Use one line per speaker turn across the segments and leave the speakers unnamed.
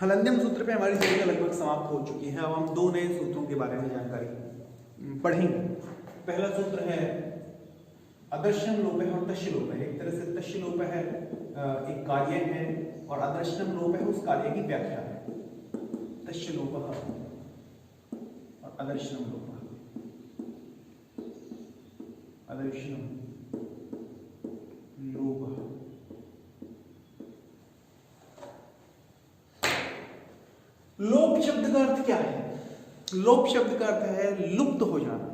हलन्त्यम सूत्र पे हमारी चर्चा लगभग समाप्त हो चुकी है। अब हम दो नए सूत्रों के बारे में जानकारी पढ़ेंगे। पहला सूत्र है अदर्शनम लोप है और तस्य लोप है। एक तरह से तस्य लोप है एक कार्य है और अदर्शनम लोप है उस कार्य की व्याख्या है। तस्य लोप और अदर्शनम लोप। अदर्शनम लोप। लोप शब्द का अर्थ क्या है? लोप शब्द का अर्थ है लुप्त हो जाना,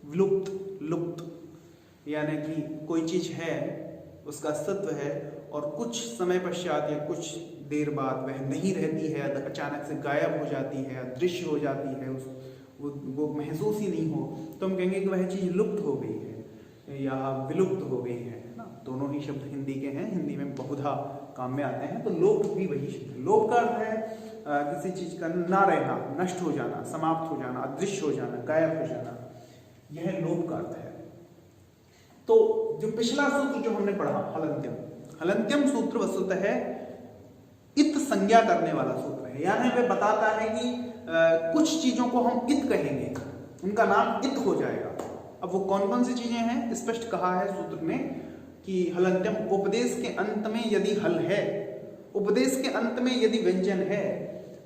विलुप्त, लुप्त, यानी कि कोई चीज है, उसका अस्तित्व है और कुछ समय पश्चात या कुछ देर बाद वह नहीं रहती है, अचानक से गायब हो जाती है, अदृश्य हो जाती है, वो महसूस ही नहीं हो, तो हम कहेंगे कि वह चीज लुप्त हो गई है या विलुप्त हो गई है ना। दोनों ही शब्द हिंदी के हैं, हिंदी में बहुधा काम में आते हैं। तो लोप भी वही शब्द है। लोप का अर्थ है किसी चीज का ना रहना, नष्ट हो जाना, समाप्त हो जाना, अदृश्य हो जाना, गायब हो जाना, यह लोप का अर्थ है। तो जो पिछला सूत्र जो हमने पढ़ा हलन्त्यम, हलन्त्यम सूत्र वस्तुतः है इत संज्ञा करने वाला सूत्र है, यानी वह बताता है कि कुछ चीजों को हम इत कहेंगे, उनका नाम इत हो जाएगा। अब वो कौन कौन सी चीजें हैं, स्पष्ट कहा है सूत्र ने कि हलन्त्यम उपदेश के अंत में यदि हल है, उपदेश के अंत में यदि व्यंजन है,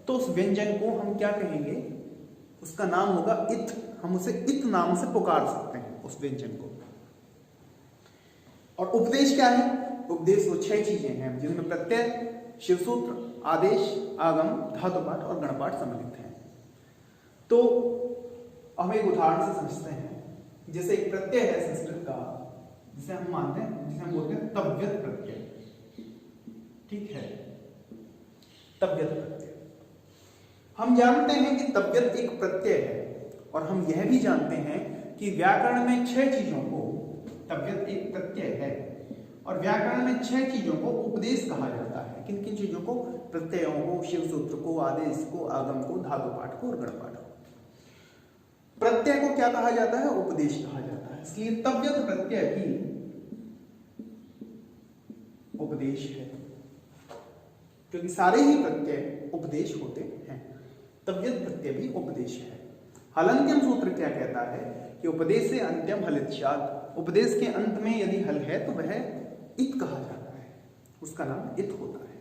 तो उस व्यंजन को हम क्या कहेंगे, उसका नाम होगा इत। हम उसे इत नाम से पुकार सकते हैं उस व्यंजन को। और उपदेश क्या है? उपदेश वो 6 चीजें हैं जिनमें प्रत्यय, शिवसूत्र, आदेश, आगम, धातुपाठ और गणपाठ सम्मिलित हैं। तो हम एक उदाहरण से समझते हैं। जैसे एक प्रत्यय है संस्कृत का, जिसे हम मानते हैं, जिसे हम बोलते हैं तव्यत प्रत्यय। ठीक है, तव्यत प्रत्यय। हम जानते हैं कि तव्यत एक प्रत्यय है और हम यह भी जानते हैं कि व्याकरण में 6 चीजों को, तव्यत एक प्रत्यय है और व्याकरण में 6 चीजों को उपदेश कहा जाता है। किन किन चीजों को? प्रत्ययों को, शिवसूत्र को, आदेश को, आगम को, धातुपाठ को और गणपाठ को। प्रत्यय को क्या कहा जाता है? उपदेश कहा जाता है। इसलिए तव्यत प्रत्यय भी उपदेश है, क्योंकि सारे ही प्रत्यय उपदेश होते हैं। तव्यत प्रत्यय भी उपदेश है। हलन्त्यम सूत्र क्या कहता है कि उपदेश से अंत्यम हलित शाद, उपदेश के अंत में यदि हल है तो वह इत कहा जाता है, उसका नाम इत होता है।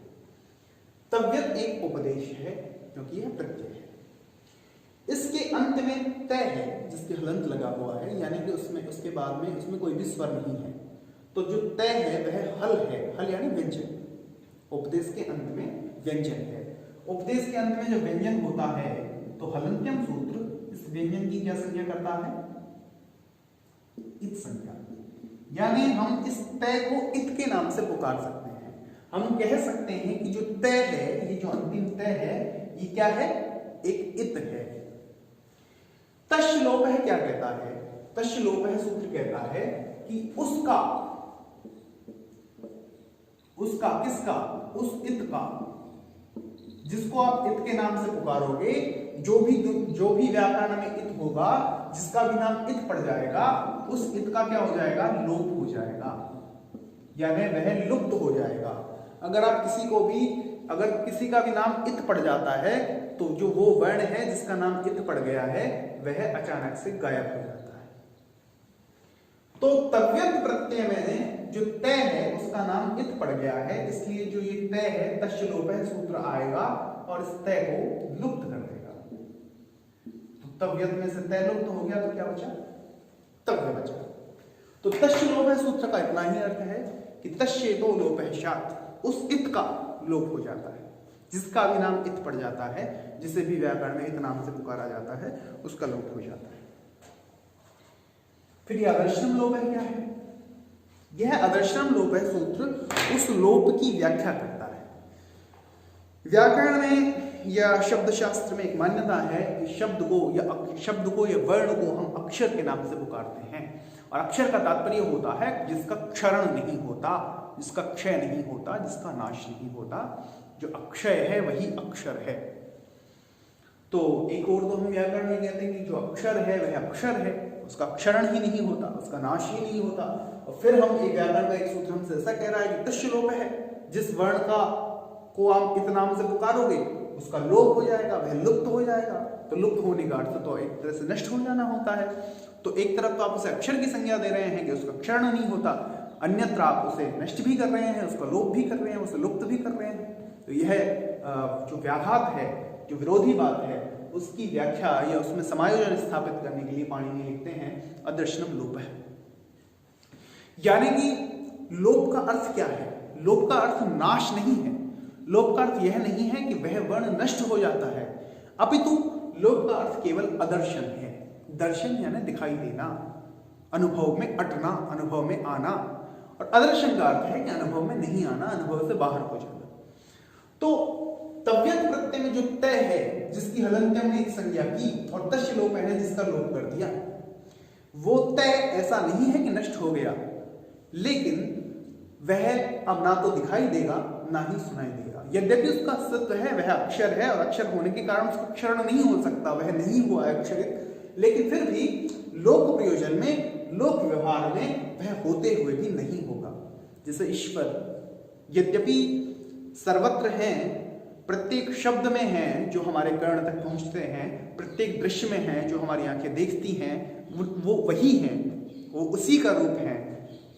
तव्यत एक उपदेश है क्योंकि यह प्रत्यय है। इसके अंत में तय है जिसके हलंत लगा हुआ है, यानी कि उसमें, उसके बाद में उसमें कोई भी स्वर नहीं है, तो जो तय है वह हल है। हल यानी व्यंजन। उपदेश के अंत में व्यंजन है। उपदेश के अंत में जो व्यंजन होता है तो हलन्त्यम सूत्र इस व्यंजन की क्या संज्ञा करता है? इत संज्ञा। यानी हम इस तय को इत के नाम से पुकार सकते हैं। हम कह सकते हैं कि जो तय है, ये जो अंतिम तय है, ये क्या है? एक इत है। तस्य लोप है क्या कहता है? तस्य लोप है सूत्र कहता है कि उसका, किसका? उस इत का, जिसको आप इत के नाम से पुकारोगे, जो भी व्याकरण में इत होगा, जिसका भी नाम इत पड़ जाएगा, उस इत का क्या हो जाएगा? लोप हो जाएगा, यानी वह लुप्त हो जाएगा। अगर आप अगर किसी का भी नाम इत पड़ जाता है तो जो वो वर्ण है जिसका नाम इत पड़ गया है वह अचानक से गायब हो जाता है। तो तव्यत प्रत्यय में जो तय है उसका नाम इत पड़ गया है, इसलिए जो ये तय है तस्य लोप है सूत्र आएगा और इस तय को लुप्त कर देगा। तो तव्यत में से तय लुप्त हो गया तो क्या बचा? तव्य बचा। तो तस्य लोप है सूत्र का इतना ही अर्थ है कि तस्येतो लोप है शात, उस इत का लोप हो जाता है। जिसका भी नाम इत पड़ जाता है, जिसे भी व्याकरण में इत नाम से पुकारा जाता है, उसका लोप हो जाता है। फिर यह अदर्शनम लोप है क्या है? यह अदर्शनम लोप है सूत्र उस लोप की व्याख्या करता है। व्याकरण में या शब्द शास्त्र में एक मान्यता है कि शब्द को या वर्ण को हम अक्षर के नाम से पुकारते हैं, और अक्षर का तात्पर्य होता है जिसका क्षरण नहीं होता, जिसका क्षय नहीं होता, जिसका नाश नहीं होता। जो अक्षय है वही अक्षर है। तो एक और तो हम व्याकरण में कहते हैं कि जो अक्षर है वह अक्षर है, उसका क्षरण ही नहीं होता, उसका नाश ही नहीं होता। और फिर हम एक व्याकरण का एक सूत्र हमसे ऐसा कह रहा है कि तस्य लोप है, जिस वर्ण का को आप इस नाम से पुकारोगे, उसका लोप हो जाएगा, वह लुप्त हो जाएगा। तो लुप्त होने का अर्थ तो एक तरह से नष्ट हो जाना होता है। तो एक तरफ तो आप उसे अक्षर की संज्ञा दे रहे हैं कि उसका क्षरण नहीं होता, अन्यत्र आप उसे नष्ट भी कर रहे हैं, उसका लोप भी कर रहे हैं, उसे लुप्त भी कर रहे हैं। तो यह जो व्याघात है, जो विरोधी बात है, उसकी व्याख्या या उसमें समायोजन स्थापित करने के लिए पाणिनि लिखते हैं अदर्शनम लोप है। यानी कि लोप का अर्थ क्या है? लोप का अर्थ नाश नहीं है। लोप का अर्थ यह नहीं है कि वह वर्ण नष्ट हो जाता है, अपितु लोप का अर्थ केवल अदर्शन है। दर्शन यानी दिखाई देना, अनुभव में अटना, अनुभव में आना। और अदर्शन का अर्थ है कि अनुभव में नहीं आना, अनुभव से बाहर हो जाना। तो तव्यत प्रत्यय में जो तय है, जिसकी हलन्त्यम ने एक संज्ञा की, और तस्य लोप है जिसका लोप कर दिया, वो तय ऐसा नहीं है कि नष्ट हो गया, लेकिन वह अब ना तो दिखाई देगा ना ही सुनाई देगा। यद्यपि उसका अस्तित्व है, वह अक्षर है, और अक्षर होने के कारण उसका क्षरण नहीं हो सकता, वह नहीं हुआ है अक्षरित, लेकिन फिर भी लोक प्रयोजन में, लोक व्यवहार में वह होते हुए भी नहीं होगा। जैसे ईश्वर यद्यपि सर्वत्र हैं, प्रत्येक शब्द में हैं जो हमारे कर्ण तक पहुंचते हैं, प्रत्येक दृश्य में हैं जो हमारी आंखें देखती हैं, वो वही हैं, वो उसी का रूप है,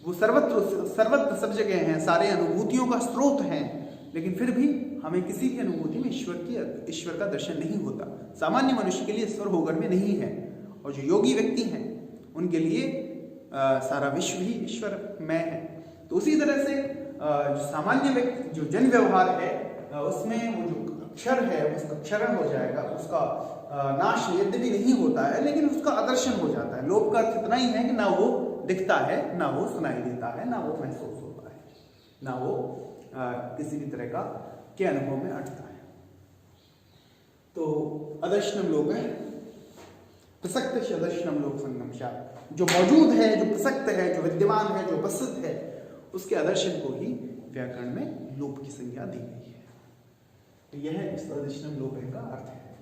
वो सर्वत्र सब जगह हैं, सारे अनुभूतियों का स्रोत हैं, लेकिन फिर भी हमें किसी भी अनुभूति में ईश्वर का दर्शन नहीं होता। सामान्य मनुष्य के लिए ईश्वर होकर में नहीं है, और जो योगी व्यक्ति हैं उनके लिए सारा विश्व ही ईश्वर में है। तो उसी तरह से जो सामान्य व्यक्ति, जो जन व्यवहार है, उसमें वो जो अक्षर है उसका क्षरण हो जाएगा, उसका नाश यद्यपि नहीं होता है, लेकिन उसका आदर्शन हो जाता है। लोप का अर्थ इतना ही है कि ना वो दिखता है, ना वो सुनाई देता है, ना वो महसूस होता है, ना वो किसी भी तरह का के अनुभव में अटता है। तो अदर्शनम लोप है प्रसक्त अदर्शनम लोक संगम शाप, जो मौजूद है, जो प्रसक्त है, जो विद्यमान है, जो उपस्थित है, उसके आदर्शन को ही व्याकरण में लोप की संज्ञा दी गई है। तो यह इस अदर्शनम लोप का अर्थ है।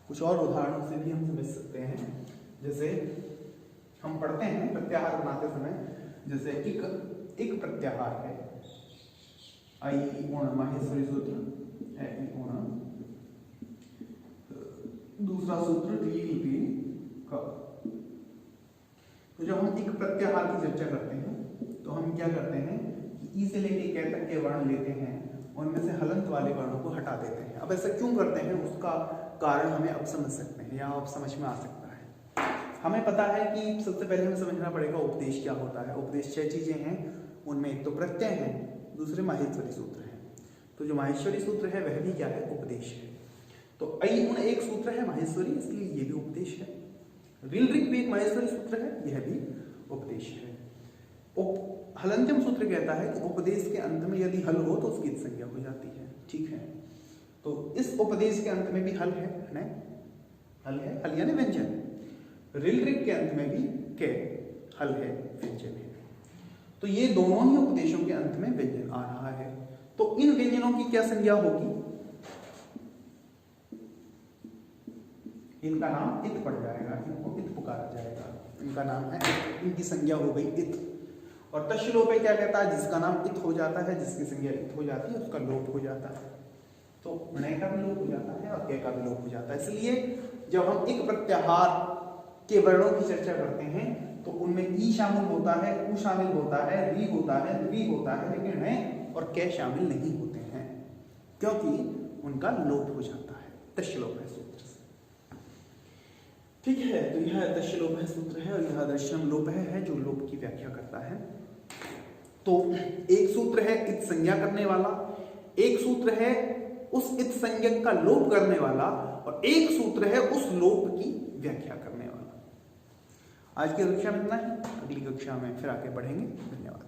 कुछ और उदाहरणों से भी हम समझ सकते हैं। जैसे हम पढ़ते हैं प्रत्याहार बनाते समय, जैसे एक प्रत्याहार है, आई ऊण माहेश्वरी सूत्र है, दूसरा सूत्र टी का। तो जब हम एक प्रत्याहार की चर्चा करते हैं तो हम क्या करते हैं कि ई से लेके कै तक के वर्ण लेते हैं, उनमें से हलंत वाले वर्णों को हटा देते हैं। अब ऐसा क्यों करते हैं, उसका कारण हमें अब समझ सकते हैं, या अब समझ में आ सकता है। हमें पता है कि सबसे पहले हमें समझना पड़ेगा उपदेश क्या होता है। उपदेश 6 चीजें हैं, उनमें एक तो प्रत्यय है, दूसरे माहेश्वरी सूत्र है। तो जो माहेश्वरी सूत्र है वह भी क्या है, उपदेश है। तो आई उन एक सूत्र है माहेश्वरी, इसलिए ये भी उपदेश है। रील ऋग भी एक माहेश्वरी सूत्र है, यह भी उपदेश है। हलंत्यम सूत्र कहता है कि उपदेश के अंत में यदि हल हो तो उसकी संज्ञा हो जाती है। ठीक है, तो इस उपदेश के अंत में भी हल है, हल यानी व्यंजन। रील ऋग के अंत में भी के हल है, व्यंजन है। तो ये दोनों ही उपदेशों के अंत में व्यंजन आ रहा है। तो इन व्यंजनों की क्या संज्ञा होगी, इनका नाम इत पड़ जाएगा, इनको इत पुकारा जाएगा, इनका नाम है, इनकी संज्ञा हो गई इत। और तस्य लोप क्या कहता है, जिसका नाम इत हो जाता है, जिसकी संज्ञा इत हो जाती है, उसका लोप हो जाता है। तो नय का भी लोप हो जाता है और कै का भी लोप हो जाता है। इसलिए जब हम एक प्रत्याहार के वर्णों की चर्चा करते हैं तो उनमें ई शामिल होता है, उ शामिल होता है, री होता है, द्वि होता है, लेकिन नय और कै शामिल नहीं होते हैं, क्योंकि उनका लोप हो जाता है। तस्य लोप है सूत्र से। ठीक है, तो यह तस्य लोप है सूत्र है, और यह दर्शनम लोप है जो लोप की व्याख्या करता है। तो एक सूत्र है इत संज्ञा करने वाला, एक सूत्र है उस इत संज्ञक का लोप करने वाला, और एक सूत्र है उस लोप की व्याख्या करने वाला। आज की कक्षा में इतना है, अगली कक्षा में फिर आगे बढ़ेंगे। धन्यवाद।